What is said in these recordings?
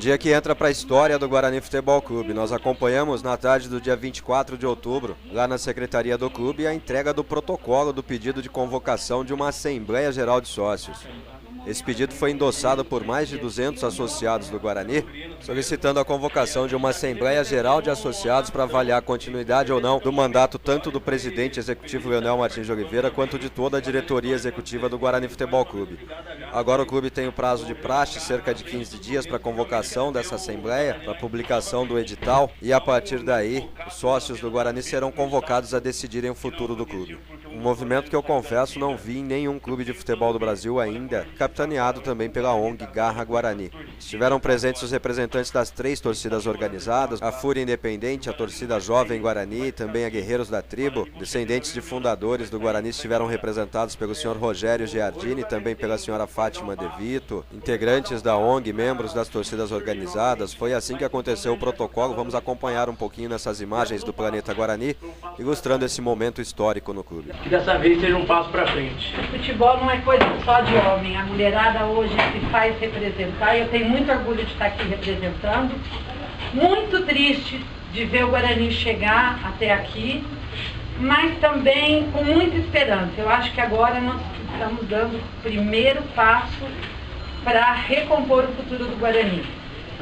dia que entra para a história do Guarani Futebol Clube. Nós acompanhamos na tarde do dia 24 de outubro, lá na secretaria do clube, a entrega do protocolo do pedido de convocação de uma Assembleia Geral de Sócios. Esse pedido foi endossado por mais de 200 associados do Guarani, solicitando a convocação de uma Assembleia Geral de Associados para avaliar a continuidade ou não do mandato tanto do presidente executivo Leonel Martins de Oliveira quanto de toda a diretoria executiva do Guarani Futebol Clube. Agora o clube tem o prazo de praxe, cerca de 15 dias, para a convocação dessa Assembleia, para a publicação do edital, e a partir daí os sócios do Guarani serão convocados a decidirem o futuro do clube. Um movimento que eu confesso não vi em nenhum clube de futebol do Brasil ainda, capitaneado também pela ONG Garra Guarani. Estiveram presentes os representantes das 3 torcidas organizadas, a Fúria Independente, a torcida Jovem Guarani, também a Guerreiros da Tribo. Descendentes de fundadores do Guarani estiveram representados pelo senhor Rogério Giardini e também pela senhora Fátima De Vito, integrantes da ONG, membros das torcidas organizadas. Foi assim que aconteceu o protocolo. Vamos acompanhar um pouquinho nessas imagens do Planeta Guarani, ilustrando esse momento histórico no clube. Que dessa vez seja um passo para frente. O futebol não é coisa só de homem, a mulherada hoje se faz representar, eu tenho muito orgulho de estar aqui representando, muito triste de ver o Guarani chegar até aqui, mas também com muita esperança. Eu acho que agora nós estamos dando o primeiro passo para recompor o futuro do Guarani.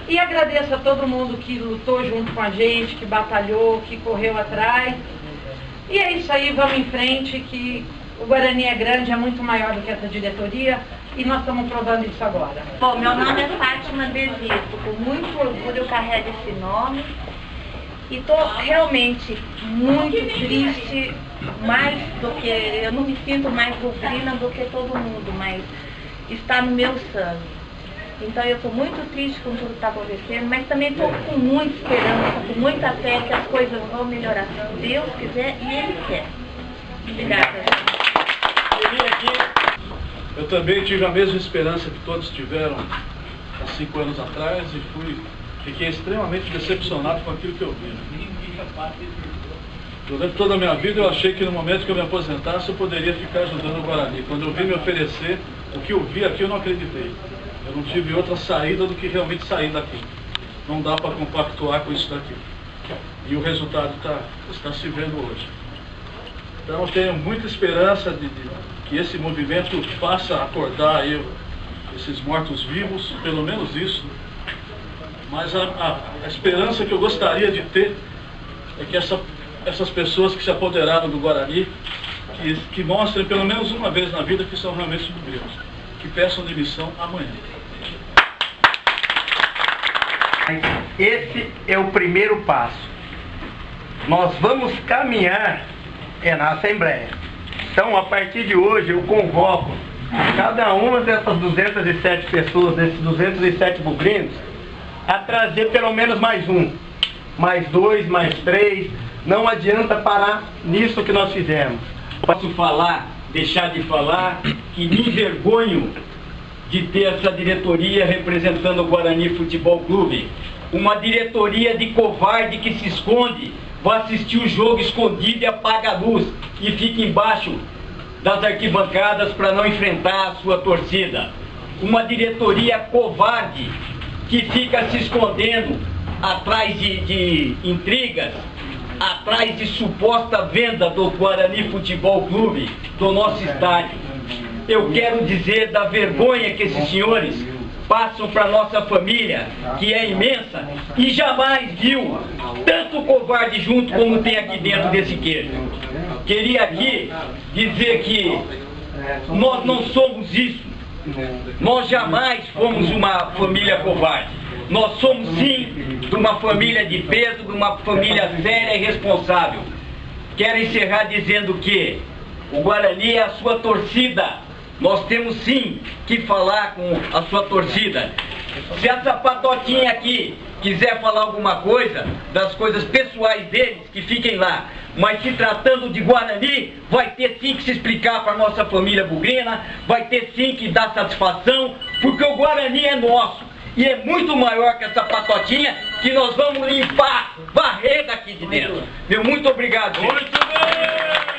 E agradeço a todo mundo que lutou junto com a gente, que batalhou, que correu atrás. E é isso aí, vamos em frente, que o Guarani é grande, é muito maior do que essa diretoria, e nós estamos provando isso agora. Bom, meu nome é Fátima De Vito, com muito orgulho eu carrego esse nome, e estou realmente muito triste, mais do que, eu não me sinto mais bugrina do que todo mundo, mas está no meu sangue. Então eu estou muito triste com tudo que está acontecendo, mas também estou com muita esperança, com muita fé que as coisas vão melhorar. Se Deus quiser e Ele quer. Obrigada. Eu também tive a mesma esperança que todos tiveram há 5 anos atrás e fiquei extremamente decepcionado com aquilo que eu vi. Durante toda a minha vida eu achei que no momento que eu me aposentasse eu poderia ficar ajudando o Guarani. Quando eu vi me oferecer, o que eu vi aqui eu não acreditei. Eu não tive outra saída do que realmente sair daqui. Não dá para compactuar com isso daqui. E o resultado está se vendo hoje. Então eu tenho muita esperança de que esse movimento faça acordar aí esses mortos-vivos, pelo menos isso. Mas a esperança que eu gostaria de ter é que essas pessoas que se apoderaram do Guarani, que mostrem pelo menos uma vez na vida que são realmente bugueiros, que peçam demissão amanhã. Esse é o primeiro passo. Nós vamos caminhar na Assembleia. Então, a partir de hoje, eu convoco cada uma dessas 207 pessoas, desses 207 bugrinos, a trazer pelo menos mais um, mais 2, mais 3. Não adianta parar nisso que nós fizemos. Posso falar, deixar de falar, que me envergonho de ter essa diretoria representando o Guarani Futebol Clube. Uma diretoria de covarde que se esconde, vai assistir o jogo escondido e apaga a luz e fica embaixo das arquibancadas para não enfrentar a sua torcida. Uma diretoria covarde que fica se escondendo atrás de intrigas, atrás de suposta venda do Guarani Futebol Clube, do nosso estádio. Eu quero dizer da vergonha que esses senhores passam para nossa família, que é imensa, e jamais viu tanto covarde junto como tem aqui dentro desse queijo. Queria aqui dizer que nós não somos isso. Nós jamais fomos uma família covarde. Nós somos sim de uma família de peso, de uma família séria e responsável. Quero encerrar dizendo que o Guarani é a sua torcida. Nós temos sim que falar com a sua torcida. Se essa patotinha aqui quiser falar alguma coisa, das coisas pessoais deles, que fiquem lá. Mas se tratando de Guarani, vai ter sim que se explicar para a nossa família bugrina, vai ter sim que dar satisfação, porque o Guarani é nosso. E é muito maior que essa patotinha, que nós vamos limpar, varrer daqui de dentro. Meu muito obrigado, gente. Muito bem!